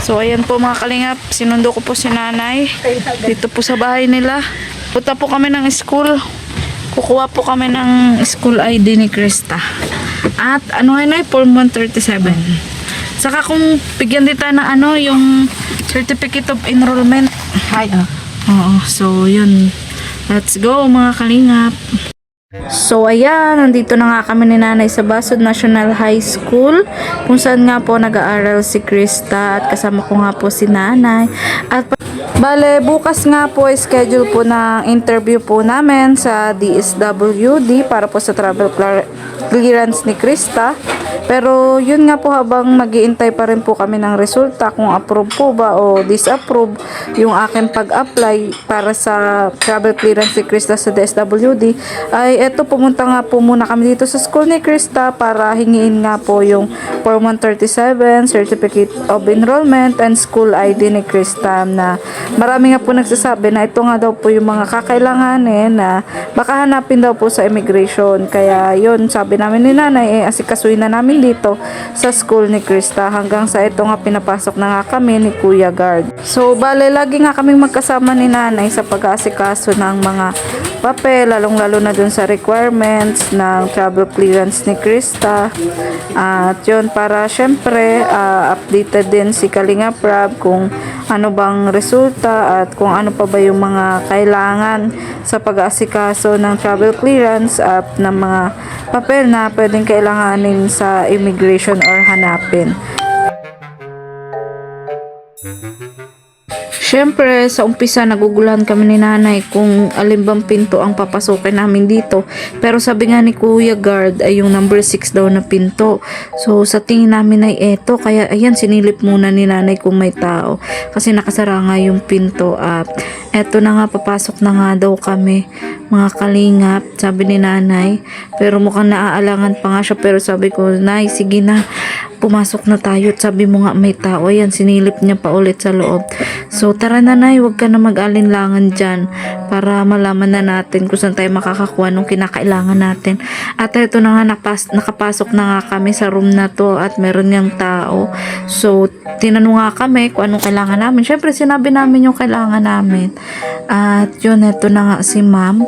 So ayan po mga kalingap, sinundo ko po si nanay dito po sa bahay nila. Punta po kami ng school. Kukuha po kami ng school ID ni Krista. At ano nga na, Form 137. Saka kung bigyan din tayo ng ano, yung Certificate of Enrollment. Hi, Oo, so yun. Let's go mga kalingap. So ayan, nandito na nga kami ni nanay sa Basod National High School, kung saan nga po nag-aaral si Krista at kasama ko nga po si nanay. At bale, bukas nga po schedule po ng interview po namin sa DSWD para po sa travel clearance ni Krista. Pero yun nga po, habang mag-iintay pa rin po kami ng resulta kung approve po ba o disapprove yung aking pag-apply para sa travel clearance ni Krista sa DSWD, ay eto, pumunta nga po muna kami dito sa school ni Krista para hingiin nga po yung Form 137, Certificate of Enrollment and School ID ni Krista, na marami nga po nagsasabi na ito nga daw po yung mga kakailanganin na baka hanapin daw po sa immigration. Kaya yun, sabi namin ni nanay, asikasuin na namin dito sa school ni Krista, hanggang sa ito nga pinapasok na nga kami ni Kuya Guard. So bale, lagi nga kaming magkasama ni nanay sa pag-aasikaso ng mga papel, lalong-lalo na dun sa requirements ng travel clearance ni Krista. At yun, para syempre updated din si Kalinga Prab kung ano bang resulta at kung ano pa ba yung mga kailangan sa pag-aasikaso ng travel clearance at ng mga papel na pwedeng kailanganin sa immigration or hanapin. Siyempre, sa umpisa naguguluhan kami ni nanay kung alin bang pinto ang papasukin namin dito. Pero sabi nga ni Kuya Guard ay yung number 6 daw na pinto. So sa tingin namin ay eto. Kaya ayan, sinilip muna ni nanay kung may tao. Kasi nakasara nga yung pinto. At eto na nga, papasok na nga daw kami, mga kalingap, sabi ni nanay. Pero mukhang naaalangan pa nga siya. Pero sabi ko, nay, sige na, pumasok na tayo. At sabi mo nga may tao. Ayan, sinilip niya pa ulit sa loob. So tara na, nay, huwag ka na mag-alinlangan dyan para malaman na natin kung saan tayo makakakuha nung kinakailangan natin. At ito na nga, nakapasok na nga kami sa room na to at meron niyang tao. So tinanong nga kami kung anong kailangan namin. Syempre sinabi namin yung kailangan namin. At yun, ito na nga si ma'am.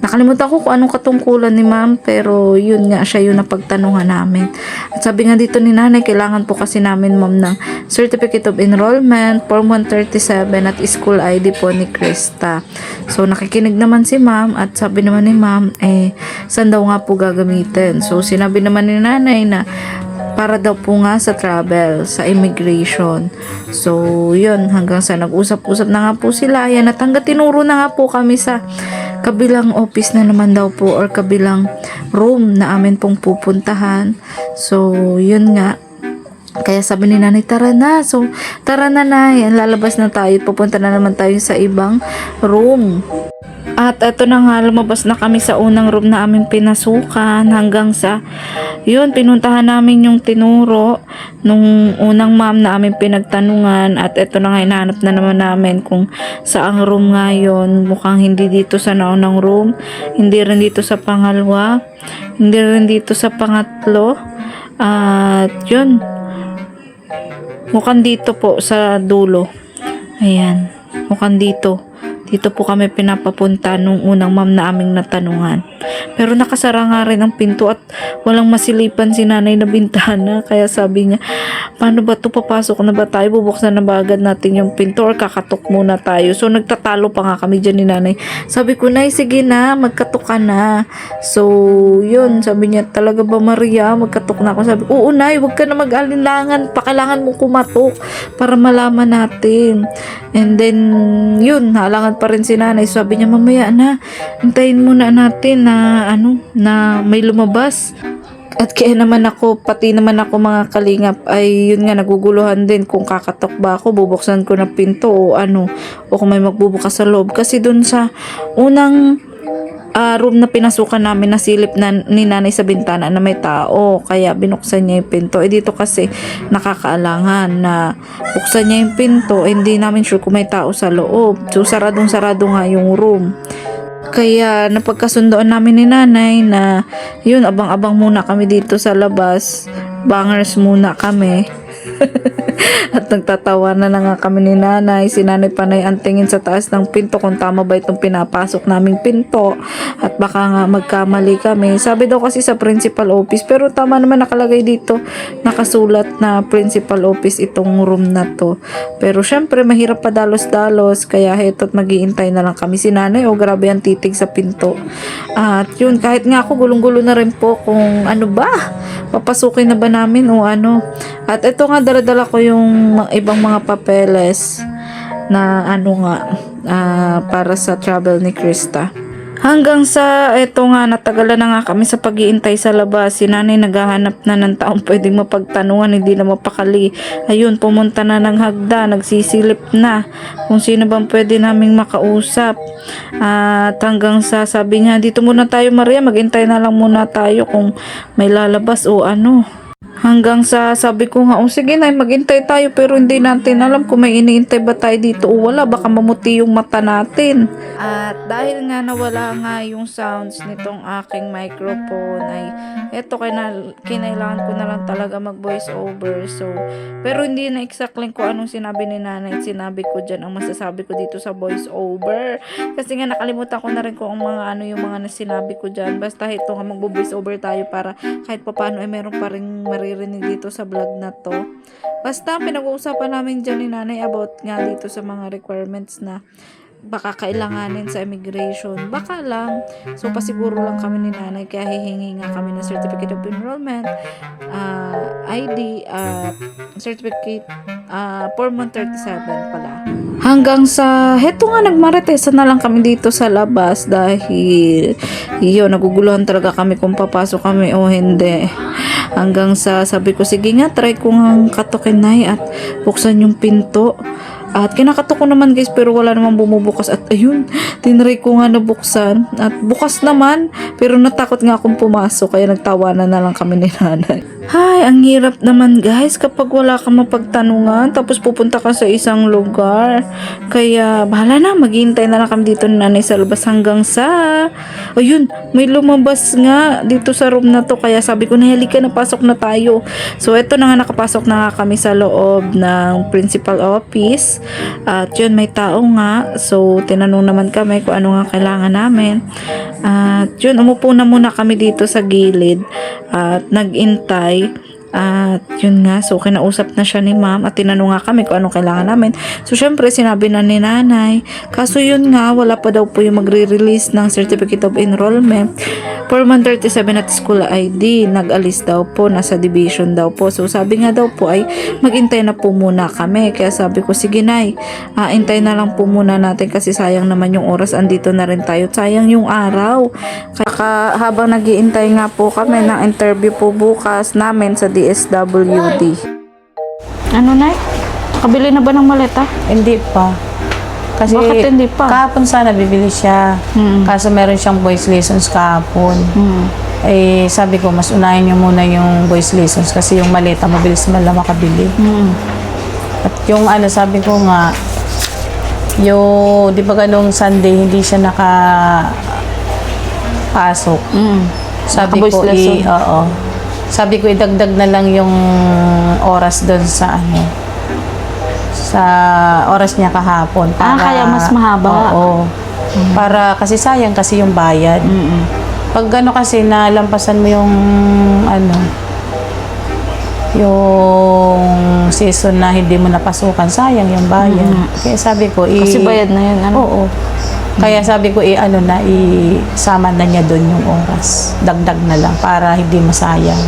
Nakalimutan ko kung anong katungkulan ni ma'am, pero yun nga, siya yung napagtanungan namin. At sabi nga dito ni nanay, kailangan po kasi namin ma'am ng Certificate of Enrollment, Form 137 at School ID po ni Krista. So nakikinig naman si ma'am at sabi naman ni ma'am, saan daw nga po gagamitin. So sinabi naman ni nanay na para daw po nga sa travel, sa immigration. So yun, hanggang sa nag-usap-usap na nga po sila. Ayan, at hanggang tinuro na nga po kami sa kabilang office na naman daw po, or kabilang room na amin pong pupuntahan. So yun nga, kaya sabi ni nanay, tara na. So tara na, nay, lalabas na tayo, pupunta na naman tayo sa ibang room. At eto na nga, lumabas na kami sa unang room na aming pinasukan, hanggang sa yun, pinuntahan namin yung tinuro nung unang ma'am na aming pinagtanungan. At eto na nga, hinahanap na naman namin kung saang room nga yun. Mukhang hindi dito sa naunang room, hindi rin dito sa pangalawa, hindi rin dito sa pangatlo. At yun, mukhang dito po sa dulo. Ayan, mukhang dito po kami pinapapunta nung unang ma'am na aming natanungan. Pero nakasara nga rin ang pinto at walang masilipan si nanay na bintana. Kaya sabi niya, paano ba ito, papasok na ba tayo, bubuksan na ba agad natin yung pinto or kakatok muna tayo? So nagtatalo pa nga kami dyan ni nanay. Sabi ko, nay, sige na, magkatok ka na. So yun, sabi niya, talaga ba Maria, magkatok na ako? Sabi ko, oo nay, huwag ka na mag-alinlangan, pakailangan mo kumatok para malaman natin. And then yun, halangan pa rin si nanay. Sabi niya, mamaya na, hintayin muna natin na na may lumabas. At kaya naman ako, pati naman ako mga kalingap, ay yun nga, naguguluhan din kung kakatok ba ako, bubuksan ko na pinto o kung may magbubukas sa loob. Kasi dun sa unang room na pinasukan namin, nasilip na ni nanay sa bintana na may tao, kaya binuksan niya yung pinto. Dito kasi nakakaalangan na buksan niya yung pinto, hindi namin sure kung may tao sa loob. So saradong sarado nga yung room. Kaya napagkasundoan namin ni nanay na yun, abang-abang muna kami dito sa labas, bangers muna kami. At nagtatawanan na nga kami ni nanay. Si nanay panay ang tingin sa taas ng pinto kung tama ba itong pinapasok naming pinto. At baka nga magkamali kami. Sabi daw kasi sa principal office. Pero tama naman nakalagay dito. Nakasulat na principal office itong room na to. Pero syempre mahirap pa dalos-dalos. Kaya heto't mag-iintay na lang kami si nanay. O grabe ang titig sa pinto. At yun, kahit nga ako gulong-gulo na rin po kung ano ba, papasukin na ba namin o ano. At ito nga, daladala ko yung ibang mga papeles na ano nga, para sa travel ni Krista. Hanggang sa eto nga, natagalan na nga kami sa pag-iintay sa labas. Si nanay naghahanap na ng taong pwedeng mapagtanungan, hindi na mapakali. Ayun, pumunta na ng hagda, nagsisilip na kung sino bang pwede naming makausap. At hanggang sa sabi niya, dito muna tayo Maria, maghintay na lang muna tayo kung may lalabas o ano. Hanggang sa sabi ko nga, sige na, maghintay tayo pero hindi natin alam kung may iniintay ba tayo dito o wala, baka mamuti yung mata natin. At dahil nga nawala nga yung sounds nitong aking microphone ay eto kinailangan ko na lang talaga mag voice over. So, pero hindi na exactly kung anong sinabi ni nanay. Sinabi ko dyan ang masasabi ko dito sa voice over. Kasi nga nakalimutan ko na rin kung mga ano yung mga sinabi ko dyan. Basta ito nga mag-voice over tayo para kahit paano ay meron pa rin maririnig dito sa vlog na to. Basta pinag-uusapan namin dyan ni nanay about nga dito sa mga requirements na baka kailanganin sa immigration. Baka lang. So, pasiguro lang kami ni nanay. Kaya hihingi nga kami ng certificate of enrollment, ID, certificate, form 137 pala. Hanggang sa, heto nga, nagmaritesa na lang kami dito sa labas dahil, yun, naguguluhan talaga kami kung papasok kami o hindi. Hanggang sa, sabi ko, sige nga, try ko nga katokin na at buksan yung pinto. At kinakatok ko naman guys pero wala namang bumubukas at ayun, tinry ko nga nabuksan at bukas naman pero natakot nga akong pumasok kaya nagtawanan na lang kami ni nanay. Hay, ang hirap naman guys kapag wala kang mapagtanungan tapos pupunta ka sa isang lugar. Kaya bahala na, maghihintay na lang kami dito ni nanay sa labas hanggang sa ayun, may lumabas nga dito sa room na to kaya sabi ko na halika na, pasok na tayo. So eto na nga, nakapasok na nga kami sa loob ng principal office. At yun, may tao nga. So, tinanong naman kami kung ano nga kailangan namin. At yun, umupo na muna kami dito sa gilid. At nag-intay. At yun nga, so kinausap na siya ni ma'am at tinanong nga kami kung anong kailangan namin. So syempre sinabi na ni nanay, kaso yun nga, wala pa daw po yung magre-release ng certificate of enrollment. Form 137 at school ID, nag-alis daw po, nasa division daw po. So sabi nga daw po ay mag-intay na po muna kami. Kaya sabi ko, sige nay, intay na lang po muna natin kasi sayang naman yung oras, andito na rin tayo. Sayang yung araw. Kaya habang nag-iintay nga po kami ng interview po bukas namin sa DSWD. Ano nay? Nakabili na ba ng maleta? Hindi pa. Kasi bakit hindi pa? kahapon sana bibili siya. Kaso meron siyang voice lessons kahapon. Eh, sabi ko, mas unahin niyo muna yung voice lessons kasi yung maleta, mabilis man lang makabili. At yung ano, sabi ko nga, yung, di ba ganong Sunday, hindi siya nakapasok. Sabi ko, oo. Sabi ko, idagdag na lang yung oras doon sa ano, sa oras niya kahapon. Para, kaya mas mahaba. Oo. Para, kasi sayang kasi yung bayad. Pag gano kasi nalampasan mo yung ano, yung season na hindi mo napasukan, sayang yung bayad. Kaya sabi ko, kasi bayad na yun. Ano? Oo. Kaya sabi ko, ano na, isama na niya doon yung oras. Dagdag na lang para hindi masayang.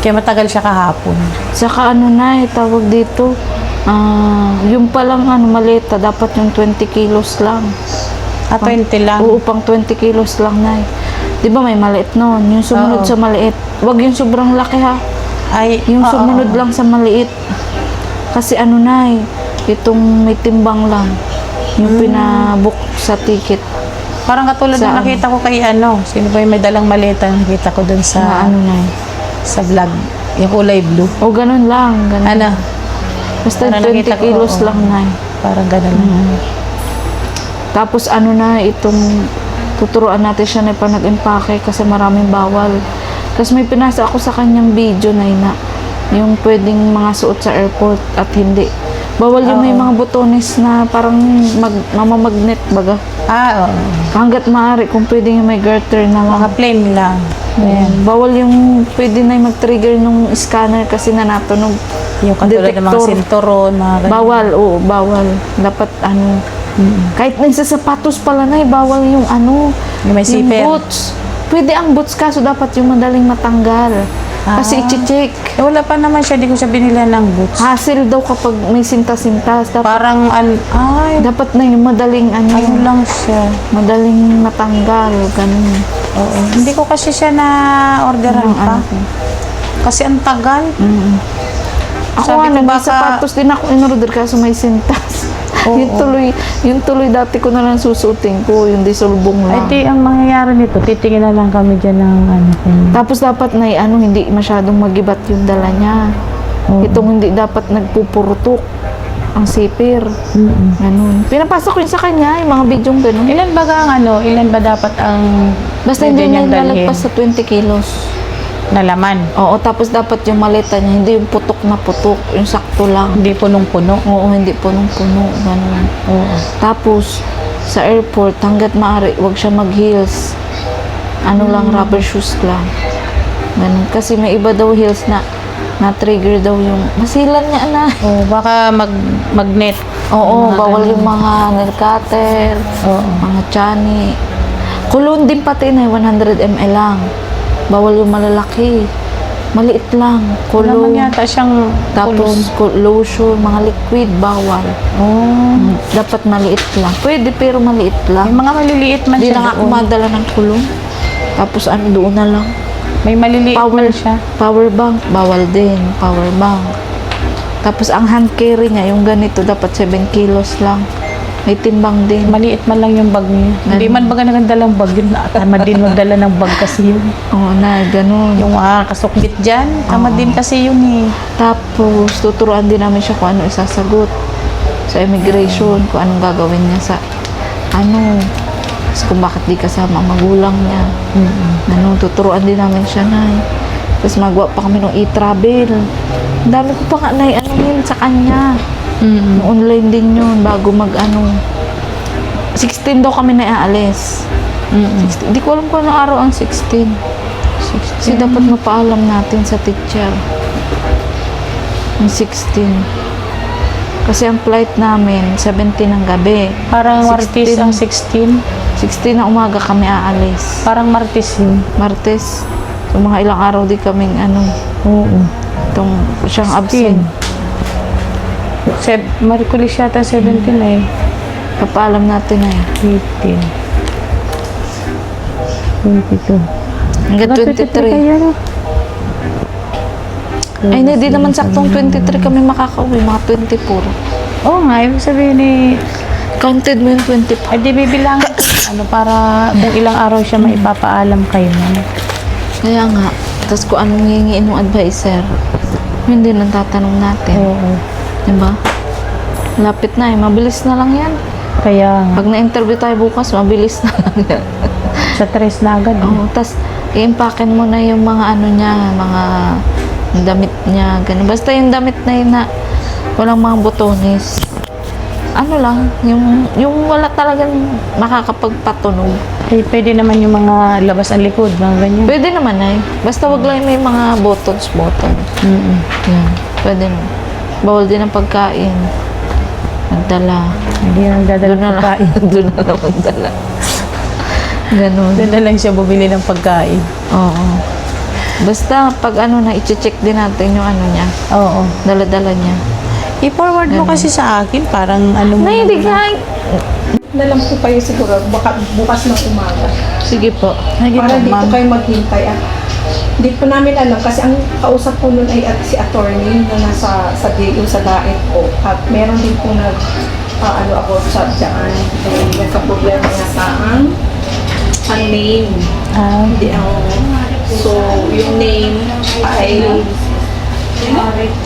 Kaya matagal siya kahapon. Saka ano na, tawag dito, yung palang maleta, dapat yung 20 kilos lang. 20 lang? Oo, pang 20 kilos lang na. Di ba may maliit noon? Yung sumunod sa maliit. Wag yung sobrang laki ha. Ay, yung sumunod lang sa maliit. Kasi ano na itong may timbang lang. Yung pinabook sa ticket. Parang katulad na nakita ko kay ano, sino ba yung may dalang maleta, nakita ko dun sa ano na sa vlog, yung kulay blue. O ganun lang. Ganun. Ano? Basta 20 kilos lang na. Parang ganun lang. Tapos ano na, itong tuturuan natin siya na pa nag-impake kasi maraming bawal. Kasi may pinasa ako sa kanyang video na yung pwedeng mga suot sa airport at hindi. Bawal yung may mga botones na parang mamamagnet baga. Oo. Hanggat maaari kung pwedeng yung may garter na Mga plain lang. Ayan. Bawal yung pwede na yung mag-trigger nung scanner kasi na natunog. Yung katulad ng mga Detector. sinturon, mga ganyan. Bawal, oo, bawal. Dapat ano, kahit na sa sapatos pala na, bawal yung ano, Yung may yung zipper. boots. Pwede ang boots kaso dapat yung madaling matanggal. Kasi i-check. Eh, wala pa naman siya, di ko siya binili ng boots. Hassle daw kapag may sintas-sintas. Dapat, Parang, dapat na yung madaling ano, ano lang siya. madaling matanggal. Ganun. Oo. Hindi ko kasi siya na-orderan Yung pa. ano ko. Kasi ang tagal. Ako Sabi ano, ko may baka- sapatos din ako in-order kaso may sintas. Oo. yung tuloy dati ko na lang susutin ko, yung disulbong Ay, lang. di, ang mangyayari nito, titingin na lang kami dyan ng ano. Tapos dapat na ano, hindi masyadong magibat yung dala niya. Oo. Itong hindi dapat nagpupurutok ang sipir. Ganun. Pinapasok ko yun sa kanya, yung mga bidyong ganun. Ilan ba ang ilan ba dapat ang Basta pwede hindi na niyang dalhin lalagpas sa 20 kilos. na laman? Oo, tapos dapat yung maleta niya, hindi yung putok na putok, yung sakto lang. Hindi punong-puno. Oo, hindi punong-puno, ganun. Oo. Tapos, sa airport, hanggat maaari, wag siya mag-heels. Ano lang, rubber shoes lang. Ganun. Kasi may iba daw heels na na-trigger daw yung masilan niya na. Oh, baka magnet. Oo, Mga bawal ganun. yung mga nail cutter, Oo. mga chani. Kulon din pati na 100 ml lang. Bawal yung malalaki. Maliit lang. Wala man Kulon. yata siyang Tapos lotion, mga liquid, bawal. Oh. Dapat maliit lang. Pwede pero maliit May lang. mga maliliit man Hindi siya na nga doon. kumadala ng kulong. Tapos ano, doon na lang. May maliliit Power, man siya. power bank, bawal din. Power bank. Tapos ang hand carry niya, yung ganito, dapat 7 kilos lang. May timbang din. Maliit man lang yung bag niya. Hindi man baga nagdalang bag yun. Tamad din magdala ng bag kasi yun. Oo na, ganun. Yung mga kasukbit dyan, tamad din kasi yun eh. Tapos, tuturuan din namin siya kung ano isasagot sa immigration, kung anong gagawin niya sa ano, kung bakit di kasama ang magulang niya. Ano, tuturuan din namin siya na. Tapos magawa pa kami ng e-travel. Ang dami ko pa nga na ano yun sa kanya. Online din yun bago mag ano. 16 daw kami na aalis. 16. Di ko alam kung anong araw ang 16. Kasi dapat mapaalam natin sa teacher. Ang 16. Kasi ang flight namin, 17 ng gabi. Parang Martes 16. ang 16. 16 na umaga kami aalis. Parang Martes yun. Martes. So, mga ilang araw di kaming ano, Oo. itong siyang absent. Merkulis yata 17 eh. Papaalam natin na 18. 22. Hanggang 23. Kaya no? Ay, hindi naman saktong 23 kami makakauwi, mga 24. Oo nga, ibig sabihin eh, Counted mo yung 24. ay di bibilangin ko, ano, para kung ilang araw siya maipapaalam kayo. Kaya nga, tapos kung anong hingiin ng advisor, yun din ang tatanong natin. Oo. Diba? Lapit na eh, mabilis na lang yan. Kaya nga, Pag na-interview tayo bukas, mabilis na lang yan. sa 3 na agad. Oo, tapos i-impakin mo na yung mga ano niya, mga damit niya, ganun. Basta yung damit na yun na walang mga botones. Ano lang, yung wala talagang makakapagpatunog. Eh, pwede naman yung mga labas ang likod, mga ganyan. Pwede naman ay. Basta wag lang may mga buttons. Yan, pwede naman. Bawal din ang pagkain. Magdala. Hindi na nagdadala Doon na ng lang. pagkain. Doon na lang magdala. Ganun. Doon na lang siya bumili ng pagkain. Oo. Basta pag ano na, i-check din natin yung ano niya. Oo. Dala-dala niya. I-forward mo kasi sa akin, parang ano mo. Hindi ka. na lang po kayo siguro, baka bukas ng umaga. Sige po. Para dito kayo maghintay. Hindi po namin alam kasi ang kausap po nun ay si attorney na nasa sa DO sa DAET po. At meron din po ano about sa dyan. Nagka-problema nga sa ang name. Ah, Hindi ang so yung name ay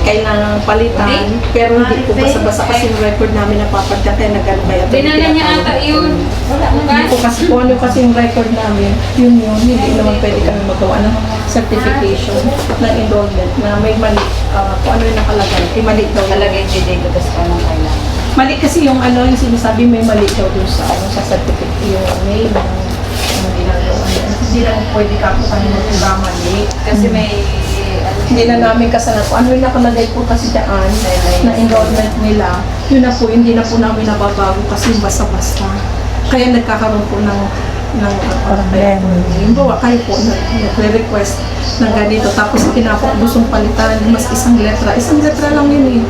kailangan palitan. Pero hindi po basa-basa kasi yung record namin napapadya kaya nag-ano kaya. Dinala niya ata yun. Hindi po kasi po ano kasi yung record namin, yun, hindi naman pwede kami magawa ng certification ng enrollment na may mali, kung ano yung nakalagay, mali daw. Talagay si Diego, tapos pa nang kailangan. Mali kasi yung ano, yung sinasabi may mali daw dun sa, sa certificate, yung name, yung ginagawa. Hindi lang pwede ka po kami mali. Kasi may... Hindi na namin kasalanan po. Ano yung nakalagay po kasi dyan na enrollment nila, yun na po, hindi na po namin nababago kasi basta-basta. Kaya nagkakaroon po ng Problema. Halimbawa, kayo po nagre-request ng ganito, tapos gustong palitan, mas isang letra lang yun eh.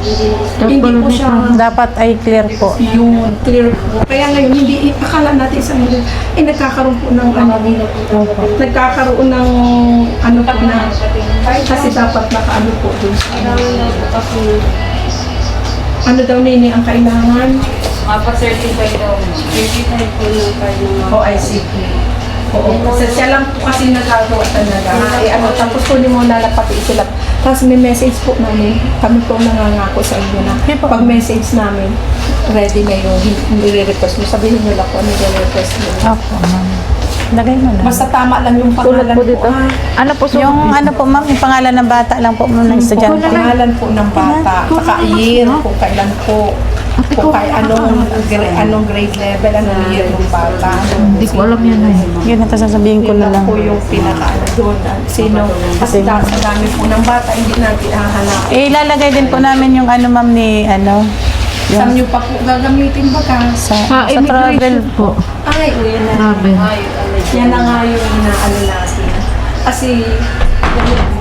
Hindi po siya Dapat ay clear po. yung clear po. Kaya ngayon, hindi, akala natin isang letra, nagkakaroon po ng nagkakaroon ng po na, kasi dapat nakaano po dun sa ano daw nini ang kailangan. Mapa-certify daw. Certify po ng card ng O ICP. Oo. Kasi siya lang po kasi nagagawa talaga. Tapos po mo lalapati sila. Tapos may message po namin. Kami po nangangako sa inyo na pag message namin, ready na yung nire-request mo. Sabihin nyo lang po ano nire-request mo. Opo, ma'am. Lagay mo na. Basta tama lang yung pangalan po dito. ah. Ano po Yung ano po, ma'am, yung pangalan ng bata lang po ma'am ng estudyante. Pangalan po ng bata. Saka year, kung kailan po. Kung kay anong grade level, anong year ng bata. Hindi ko alam yan eh. Yun ang sasabihin ko Yun na lang. lang po yung pinaka-ano doon. Sino? Kasi sa dami po ng bata, hindi natin hahanap. Ilalagay din po namin yung ano ma'am ni ano. Saan nyo pa po gagamitin ba ka? Sa travel po. Ay, o yan na. Sabi. Yan na nga yung inaano natin. Kasi,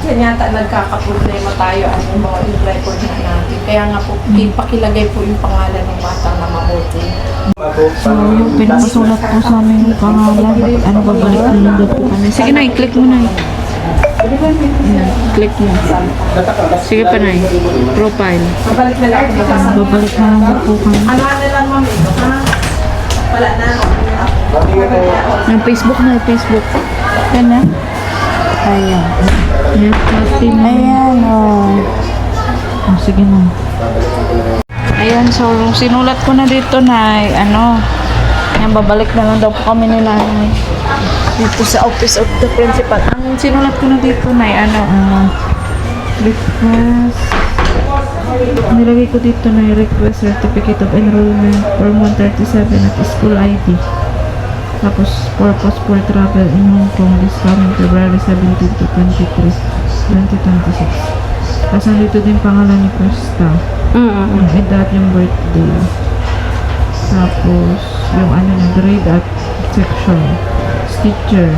yan yata nagkakaproblema tayo ano yung mga record na natin. Kaya nga po, pakilagay po yung pangalan ng bata na mabuti. So, yung pinapasulat po sa amin yung pangalan. Ano babalik na lang po kami. Sige na, i-click mo na. Ayan, click mo. Sige pa na. Profile. Mabalik na lang ako. Babalik na lang po kami. Ano na lang ma'am ito, ha? Wala na. Yung Facebook na, Facebook. Yan na. Ayan. Yes, pati na. Ayan o. Oh, sige na. Ayan, so sinulat ko na dito na yan, babalik na lang daw po kami ni nanay dito sa office of the principal. Ang sinulat ko na dito na request, nilagay ko dito na request certificate of enrollment form 137 at school ID. Tapos purpose for travel in Hong Kong this coming February 17 to 23, 2026. Tapos nandito din pangalan ni Krista. Yung edad, yung birthday. Tapos, yung na, grade at section. Teacher.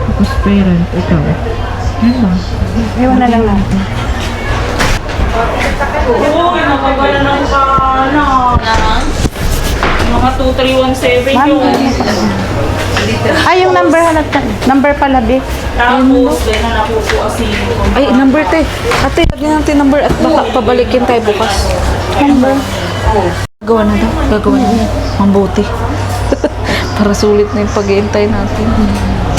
Tapos parent, ikaw. Yan ba? Iwan na lang natin. Oo, nakabala ng mga 2317 Ma'am, yung ay yung number pala, Vic. tapos din na nakukuha si Ay, number te. Ate, lagyan natin number at baka pabalikin tayo bukas. Number. Gagawa na daw. Gagawa na. Mambuti. Para sulit na yung pag-iintay natin.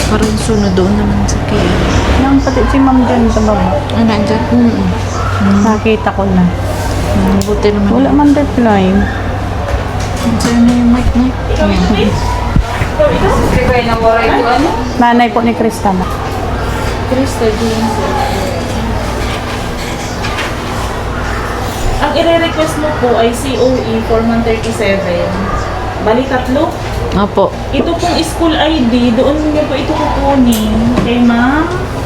Para yung sunod doon naman sa kaya. Nang pati si ma'am dyan sa baba. Ano, andyan? Nakita ko na. Mabuti naman. Wala man reply. Sa'yo na yung mic na. Certify na waray ko ano? Nanay po ni Krista na. Krista James. Ang i-request mo po ay COE Form 137. Bali tatlo. Opo. Ito pong school ID, doon niyo po ito kukunin kay Ma'am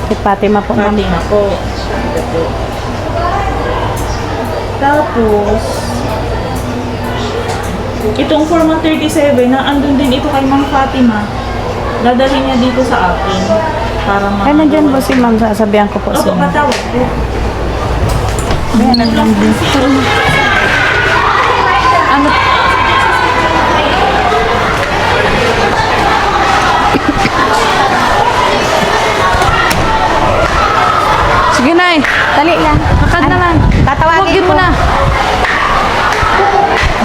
Si Fatima po ma'am. Fatima po. Ito po. Tapos, itong Form 137 na andun din ito kay Ma'am Fatima. Dadalhin niya dito sa akin para Ay, nandyan po si ma'am. Sasabihan ko po Opo, siya. patawag po. Ayan, nandyan din. Ano? Sige na eh. Dali lang. Lakad na lang. Tatawagin Huwagin mo ko. na.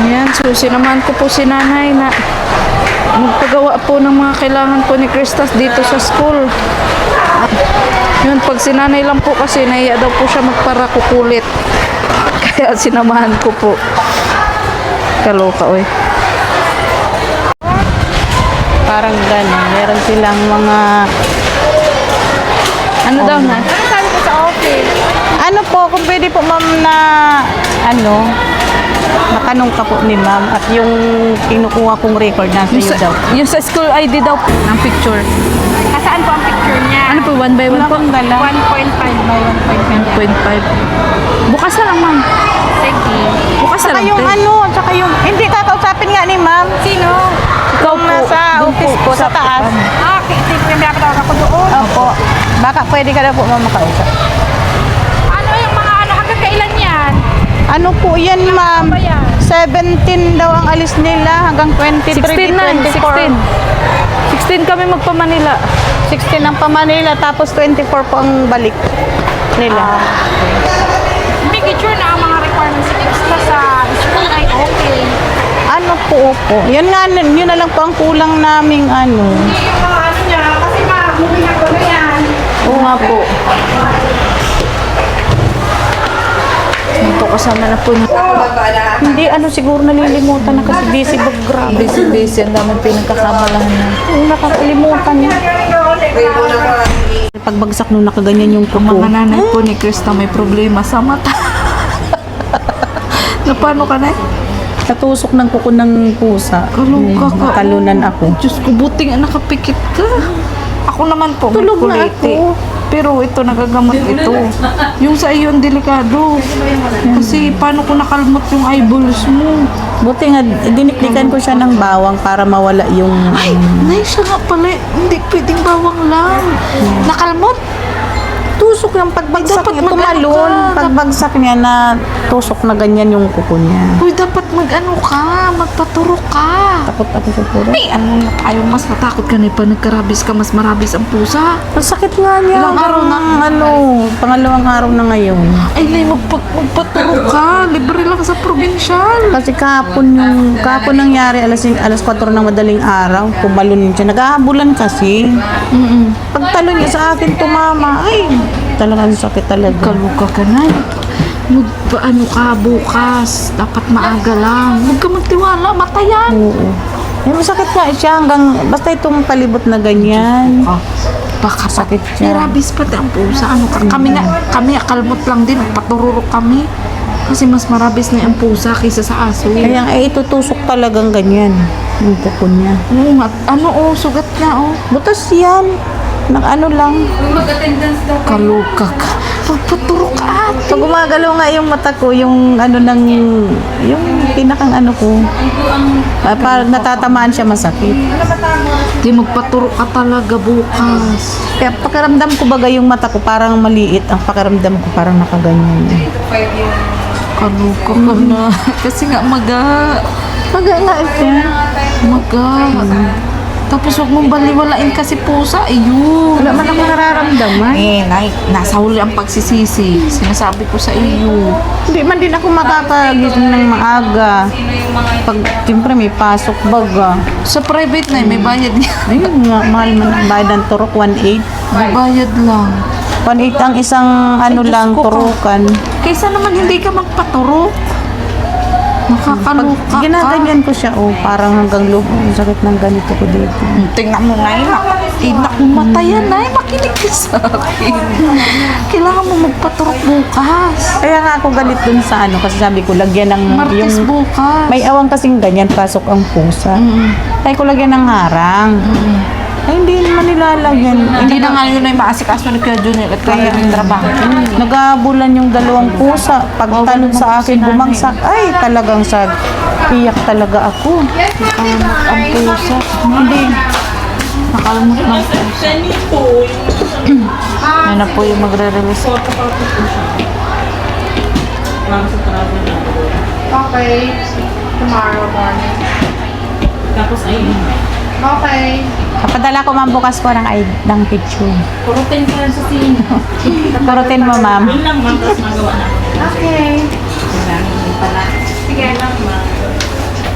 Ayan, so sinamahan ko po si nanay na magpagawa po ng mga kailangan po ni Kristas dito sa school. Yun, pag sinanay lang po kasi, nahiya daw po siya magparakukulit. Kaya sinamahan ko po. Kaloka, oy. Parang gano'n. Meron silang mga... Ano daw na? Sabi ko sa office. Ano po, kung pwede po ma'am na... Ano... Matanong ka po ni ma'am at yung kinukuha kong record na Yung sa'yo sa, daw. yung sa school ID daw po, ng picture. Saan po ang picture niya? Ano po, 1 by 1 po? Akong dala. 1.5 by 1.5. Bukas na lang, ma'am. Sige. Bukas na Saka lang. yung te. ano, saka yung... Hindi, kakausapin nga ni ma'am. Sino? Ikaw Kung po, nasa doon office po, ko sa taas. May pinapatawag ako doon. Opo. Baka pwede ka na po ma'am makausap. Ano yung mga ano, hanggang kailan yan? Ano po yan ma'am? ba yan? 17 daw ang alis nila hanggang 23, 16 na, 24. 16 kami magpa-Manila. 16 ang pa Manila, tapos 24 po ang balik nila. Make sure na ang mga requirements extra sa school ay okay. Ano po po? Yan nga, yun na lang po ang kulang naming ano. Yung mga ano niya, kasi mahuli na ko na yan. Oo nga po. Ito kasama na po. Hindi, ano siguro nalilimutan na kasi busy background. Busy-busy. Ang dami pinagkakabalahan na. Oo, nakakalimutan niya. Pagbagsak nung nakaganyan yung Ang kuko. mga nanay po ni Krista may problema sa mata. Na paano ka na? Natusok ng kuko ng pusa. Kalungka ka. Natalunan ako. Diyos ko, buting nakapikit ka. Ako naman po, may Tulog na kuliti. ako. Pero ito, nagagamot ito. Yung sa iyo, ang delikado. Kasi paano ko nakalmot yung eyeballs mo? Buti nga, diniklikan ko siya ng bawang para mawala yung... Ay, nay, siya nga pala. Hindi pwedeng bawang lang. Nakalmot? Tusok yung pagbagsak Dapat niya, mag-ano tumalon. ka. Pagbagsak niya na tusok na ganyan yung kuko niya. Uy, dapat mag-ano ka, magpaturo ka. Takot ako sa puro. Ay, ano na tayo, mas natakot ka na pa nagkarabis ka, mas marabis ang pusa. Masakit nga niya. Ilang araw na? Ano, pangalawang araw na ngayon. Ay, nay, magpaturo ka. Libre lang sa probinsyal. Kasi kahapon nangyari alas 4 ng madaling araw, tumalon siya. Naghahabulan kasi. Pagtalon niya sa akin, tumama. Ay, talagang sakit talaga. Kaluka ka na. Magpaano ka bukas. Dapat maaga lang. Huwag ka magtiwala. Matayan. Oo. Eh, masakit nga siya hanggang, basta itong palibot na ganyan. Oh, baka Sakit May siya. rabies pati ang pusa. Ano ka? Kami kalmot lang din. Patururok kami. Kasi mas marabis na ang pusa kaysa sa aso. Kaya nga, itutusok talagang ganyan. Yung kuko niya. Oo nga. Ano sugat nga Butas yan. Ano lang. Mag-attendance daw. Kaluka ka. Pagpaturo ka ate. Pag gumagalaw nga yung mata ko, yung ano ng, yung pinakang ano ko, parang natatamaan siya masakit. Di magpaturo ka talaga bukas. Kaya pakiramdam ko baga yung mata ko parang maliit, ang pakiramdam ko parang nakaganyan. Kaluka ka na. Kasi nga maga. Maga nga siya. Maga. Tapos huwag mong baliwalain kasi pusa. Ayun. Wala man akong nararamdaman. Nay, nasa huli ang pagsisisi. Sinasabi ko sa iyo. Hindi man din ako makakagising ng maaga. Pag, siyempre may pasok baga. Sa private na, may bayad niya. Ayun nga, mahal man ang bayad ng turok, 1.8. May bayad lang. 1.8 ang isang ano Diyos lang, ko, turukan. Kaysa naman hindi ka magpaturo. Nakakaluka ka. Ginaganyan ko siya, parang hanggang loob. Ang sakit ng ganito ko dito. Tingnan mo na yun. Naku, matayan na. Makinig ka sa akin. Kailangan mo magpaturok bukas. Kaya nga ako galit dun sa ano, kasi sabi ko, lagyan ng Martes yung... bukas. May awang kasing ganyan, pasok ang pusa. Kaya ko lagyan ng harang. Ay, hindi naman nilalagyan. Hindi na nga yun ay maasikaso ni Kuya Junior at kaya yung trabaho. Nagabulan yung dalawang pusa. Pagtalon sa akin, bumagsak. Ay, talagang piyak talaga ako. Nakalamot ang pusa. Hindi. Nakalamot ng pusa. Sending po. Yan na po yung magre-release. Okay. Tomorrow morning. Tapos ayun. Okay. Kapadala ko ma'am bukas po ng picture. Kurutin ko lang sa sino. Kurutin mo ma'am. Yun lang ma'am, tapos magawa na. Okay. Sige.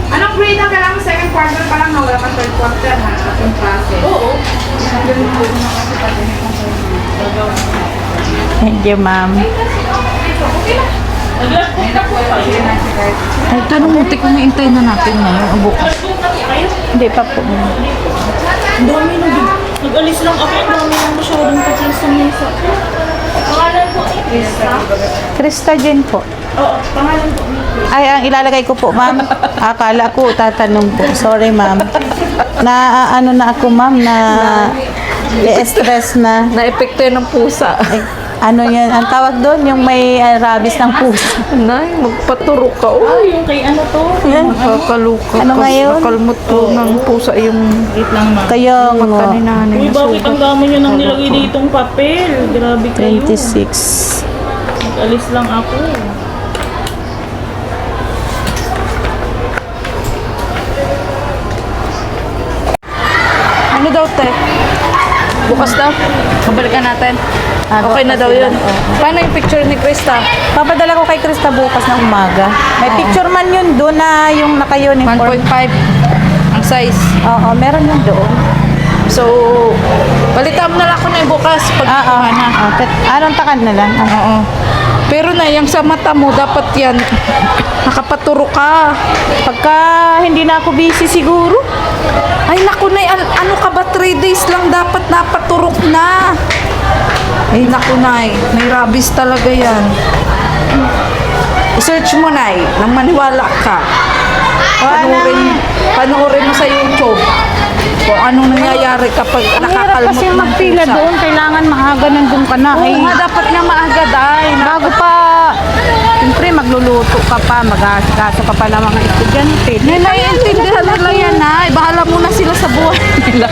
Anong grade na kailangan second quarter pa lang na wala ka third quarter ha? Atong process. Oo. Thank you, ma'am. Ay, tanong mo, kung iintay na natin ngayon o bukas. Hindi pa po. Ang dami nag-alis lang ako. Ang dami lang masyadong patis sa mesa. Pangalan po ni Krista? Krista Jen po. Oo, pangalan po ni Ay, ang ilalagay ko po, ma'am. Akala ko, tatanong po. Sorry, ma'am. Na, ano na ako, ma'am, na stress na. Na-epekto yan ng pusa. Ano yan, ang tawag doon, yung may rabies ng puso. Nay, magpaturo ka. Ah, Uy, yung kay ano to? nakakaluka. Ano Kasi ngayon? nakalmot po ng pusa yung Wait lang, ma'am. Kayo, mata ni nanay. Uy, na bakit sugat. ang dami nyo nang nilagay ditong papel? Grabe kayo. 26. Nag-alis lang ako. Ano daw, te? Bukas daw? Babalikan natin. Okay na daw yun. Paano yung picture ni Krista? Papadala ko kay Krista bukas ng umaga. May picture man yun doon na yung 1.5 naka-uniform. ang size. Oo, meron yun doon. So, balitaan mo na lang ako na yung bukas pag na. Anong takan na lang? Oo. Pero na, yung sa mata mo, dapat yan, nakapaturo ka. Pagka hindi na ako busy siguro. Ay, naku na, ano ka ba, 3 days lang dapat napaturok na. Ay, naku na, may rabies talaga yan. I-search mo na, nang maniwala ka. Panoorin mo sa YouTube kung anong nangyayari kapag Hirap nakakalmot kasi ng magpila pusa. doon. Kailangan maaga nandun ka na. Oo nga, dapat nga maaga, day. Bago pa, siyempre magluluto ka pa, mag-aasikaso ka pa ng mga estudyante. Naiintindihan nila yan, Nay. Bahala muna sila sa buhay nila.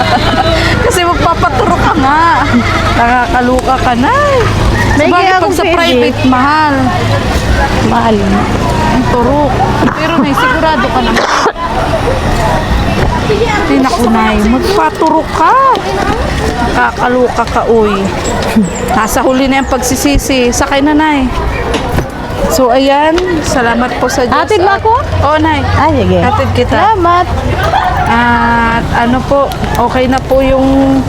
Kasi magpapaturo ka nga. Nakakaluka ka, Nay. May Sabagay, kaya pag akong sa pwede. private, mahal. Mahal na. Ang turok. Pero Nay, sigurado ka naman. Hindi na ko, Nay. Magpaturo ka. Nakakaluka ka, uy. Nasa huli na yung pagsisisi. Sakay na, Nay. So, ayan. Salamat po sa Diyos. Hatid mo ako? Oo, Nay. Ah, sige. Hatid kita. Salamat. At ano po, okay na po yung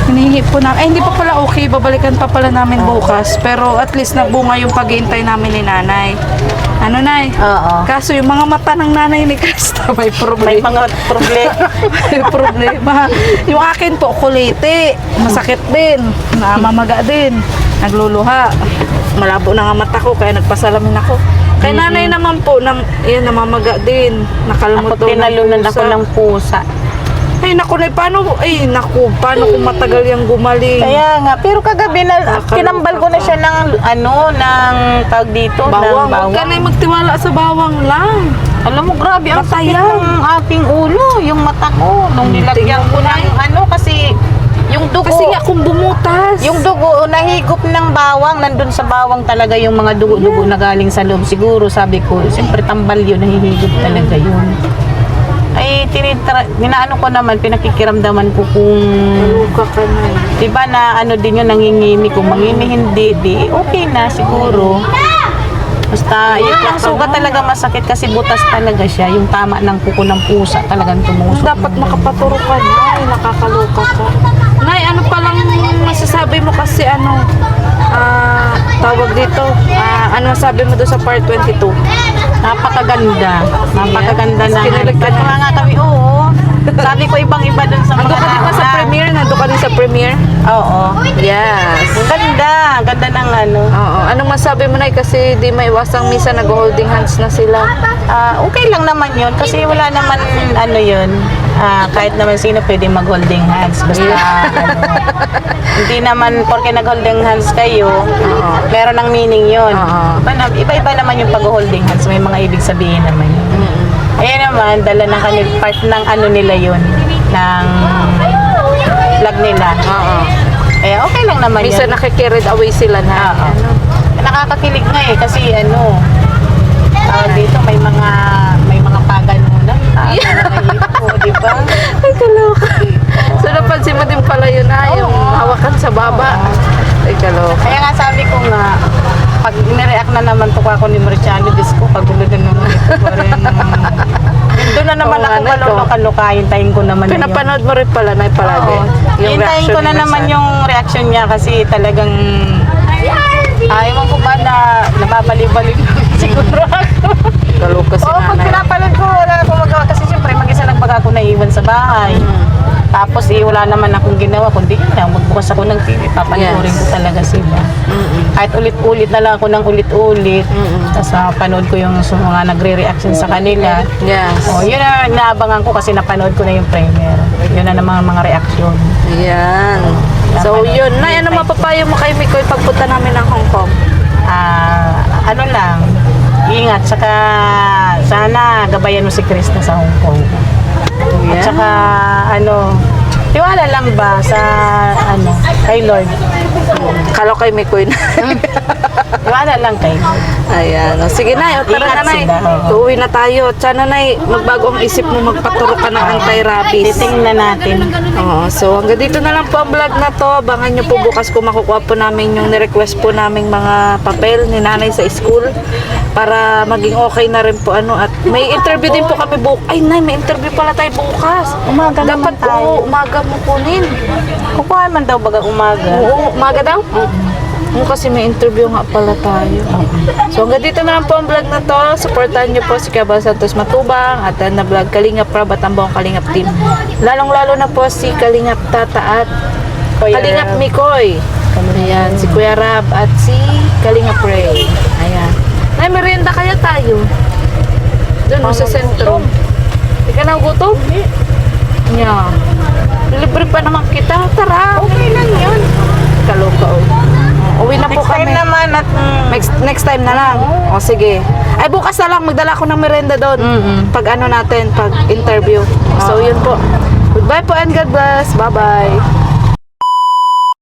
hinihingi po namin. Ay, hindi pa pala okay. Babalikan pa pala namin bukas. Pero at least nagbunga yung pag-iintay namin ni nanay. Ano, Nay? Oo. Kaso yung mga mata ng nanay ni Krista may May problema. mga problema. May problema. Yung akin po, kuliti. Masakit din. Namamaga din. Nagluluha. Malabo na nga mata ko, kaya nagpasalamin ako. Kay nanay naman po, yan, namamaga din. Nakalmot Ako daw ng tinalunan pusa. ako ng pusa. Ay, naku, Nay, paano kung matagal yung gumaling? Kaya nga, pero kagabi na, Nakakaloka kinambal ko na ka. siya ng, ng tawag dito, Bawang, ng huwag ka na magtiwala sa bawang lang. Alam mo, grabe, ang sakit Matayan. ng aking ulo, yung mata ko, nung nilagyan ko ng kasi yung dugo, Kasi nga kung bumutas. yung dugo, nahigop ng bawang, nandun sa bawang talaga yung mga dugo-dugo na galing sa loob. Siguro, sabi ko, siyempre tambal yun, nahihigop talaga yun. Ay, ginaano ko naman, pinakikiramdaman ko kung, Luka ka na. diba na ano din yun, nangingimi, kung mangimi hindi, di okay na siguro. Basta, yun lang sugat talaga masakit kasi butas talaga siya. Yung tama ng kuko ng pusa talagang tumusok. Dapat makapaturo ka, Nay. Nakakaluka ka. Nay, ano palang masasabi mo kasi tawag dito, ano masabi mo doon sa part 22? Napakaganda. Napakaganda na. Kinilig ka Nagtataka nga kami, oo. Sabi ko ibang-iba dun sa Nandun ka din ba sa premiere? Nandun ka din sa premiere? Oo. Yes. Ang ganda. Ang ganda ng ano. Oo. Anong masabi mo, Nay? Kasi di may iwasang misa nag-holding hands na sila. Okay lang naman yun kasi wala naman ano yun. Kahit naman sino pwede mag-holding hands. Basta hindi naman porke nag-holding hands kayo, meron ng meaning yun. Iba-iba naman yung pag-holding hands. May mga ibig sabihin naman yun. Ayan naman, dala ng kanil part ng ano nila yun, ng vlog nila. Kaya okay lang naman Misa yun. nakikarried away sila na. Oo. Nakakakilig nga eh kasi dito may mga paganunan. Di ba? Ay, kaloka. So, napansin mo din pala yun, yung hawakan sa baba. Ay, kaloka. Kaya nga sabi ko nga, pag nireact na naman to ako ni Marciano, Diyos ko, pagulo na naman ito. Doon na naman Oo nga, ako Nay, kaluluka-luka, hintayin ko naman na yun. Pinapanood mo rin pala, Nay, palagi. Oo. Yung Hintayin ko reaction na ni naman Sir. yung reaction niya kasi talagang ayaw ko ba na nababalik-balik siguro ako. Kalukas si Oo, pag nanay. pinapanood ko, wala akong magawa. Kasi siyempre, mag-isa lang pag ako naiwan sa bahay. Tapos, wala naman akong ginawa. Kundi yun lang, magbukas ako ng TV. Papanoorin ko talaga sila. Kahit ulit-ulit na lang ako ng ulit-ulit. Tapos, panood ko yung mga nagre-reaction sa kanila. Yes. Oh, yun na naabangan ko kasi napanood ko na yung premiere. Yun na naman mga reaction. Yan. So, yun. Nay, ano mapapayo mo kay Mikoy pagpunta namin ng Hong Kong? Ano lang, ingat. Saka, sana gabayan mo si Chris na sa Hong Kong. At saka, tiwala lang ba sa, kay Lord? Kalo kay Mikoy na. Tiwala lang kay Lord. Ayan. O, sige na, tara Ingat na, Nay. sila, oo. Uuwi na tayo. Sana, Nay, magbago ang isip mo, magpaturo ka ng anti-rabies. Titingnan natin. Oo, so hanggang dito na lang po ang vlog na to. Abangan nyo po bukas kung makukuha po namin yung nirequest po naming mga papel ni nanay sa school para maging okay na rin po at may interview din po kami bukas. Ay nay, may interview pala tayo bukas. Umaga naman Dapat tayo. po, umaga mo kunin. Kukuha man daw baga umaga. Oo, umaga daw? Kasi may interview nga pala tayo. So hanggang dito na lang po ang vlog na to. Supportan nyo po si Cabal Santos Matubang at na vlog Kalingap Prab at ang buong Kalingap team. Lalong-lalo na po si Kalingap Tata at Kuya Kalingap Rab. Mikoy. Ayan, si Kuya Rab at si Kalingap Ray. Ayan. Nay, merienda kaya tayo. Doon sa sentro. Hindi ka na gutom? Yeah. Libre pa naman kita. Tara. Okay lang yun. Kaloka o. Uwi na po Next kami. time naman at Next time na lang. O sige. Ay bukas na lang magdala ko ng merienda doon. Pag natin, pag interview. So yun po. Goodbye po and God bless. Bye-bye.